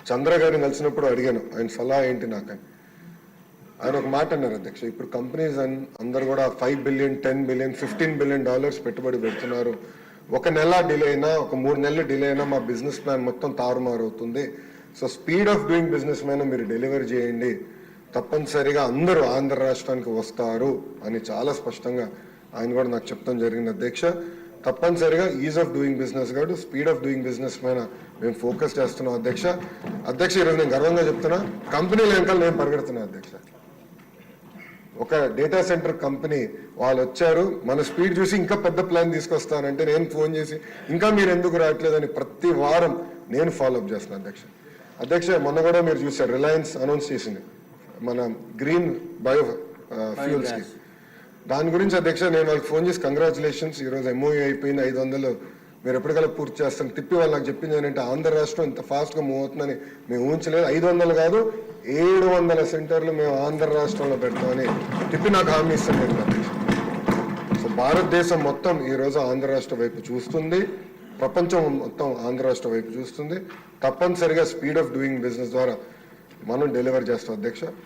చంద్ర గారిని కలిసినప్పుడు అడిగాను ఆయన సలహా ఏంటి నాకని. ఆయన ఒక మాట అన్నారు అధ్యక్ష, ఇప్పుడు కంపెనీస్ అందరు కూడా 5 బిలియన్ 10 బిలియన్ $15 బిలియన్ పెట్టుబడి పెడుతున్నారు. ఒక నెల డిలే అయినా, ఒక 3 నెలలు డిలే అయినా మా బిజినెస్ ప్లాన్ మొత్తం తారుమారు అవుతుంది. So speed of doing business మీద మీరు డెలివర్ చేయండి, తప్పనిసరిగా అందరూ ఆంధ్ర రాష్ట్రానికి వస్తారు అని చాలా స్పష్టంగా ఆయన కూడా నాకు చెప్తాం జరిగింది అధ్యక్ష. తప్పనిసరిగా ఈజ్ ఆఫ్ డూయింగ్ బిజినెస్ కాదు, స్పీడ్ ఆఫ్ డూయింగ్ బిజినెస్ పైన మేము ఫోకస్ చేస్తున్నాం అధ్యక్ష. ఈరోజు నేను గర్వంగా చెప్తున్నా, కంపెనీల వెనకాల నేను పరిగెడుతున్నా అధ్యక్ష. ఒక డేటా సెంటర్ కంపెనీ వాళ్ళు వచ్చారు, మన స్పీడ్ చూసి ఇంకా పెద్ద ప్లాన్ తీసుకొస్తానంటే నేను ఫోన్ చేసి ఇంకా మీరు ఎందుకు రావట్లేదని ప్రతి వారం నేను ఫాలోఅప్ చేస్తున్నాను అధ్యక్ష. మొన్న కూడా మీరు చూసారు, రిలయన్స్ అనౌన్స్ చేసింది మన గ్రీన్ బయో ఫ్యూల్స్ కి. దాని గురించి అధ్యక్ష నేను వాళ్ళకి ఫోన్ చేసి కంగ్రాచులేషన్స్, ఈరోజు MOU అయిపోయింది, 500 మీరు ఎప్పటికల్లా పూర్తి చేస్తాను తిప్పి వాళ్ళు నాకు చెప్పింది ఏంటంటే ఆంధ్ర రాష్ట్రం ఇంత ఫాస్ట్గా మూవ్ అవుతుందని మేము ఊహించలేదు. 500 కాదు 700 సెంటర్లు మేము ఆంధ్ర రాష్ట్రంలో పెడతామని తిప్పి నాకు హామీ ఇస్తాను అధ్యక్ష. సో భారతదేశం మొత్తం ఈరోజు ఆంధ్ర రాష్ట్ర వైపు చూస్తుంది, ప్రపంచం మొత్తం ఆంధ్ర రాష్ట్ర వైపు చూస్తుంది. తప్పనిసరిగా స్పీడ్ ఆఫ్ డూయింగ్ బిజినెస్ ద్వారా మనం డెలివర్ చేస్తాం అధ్యక్ష.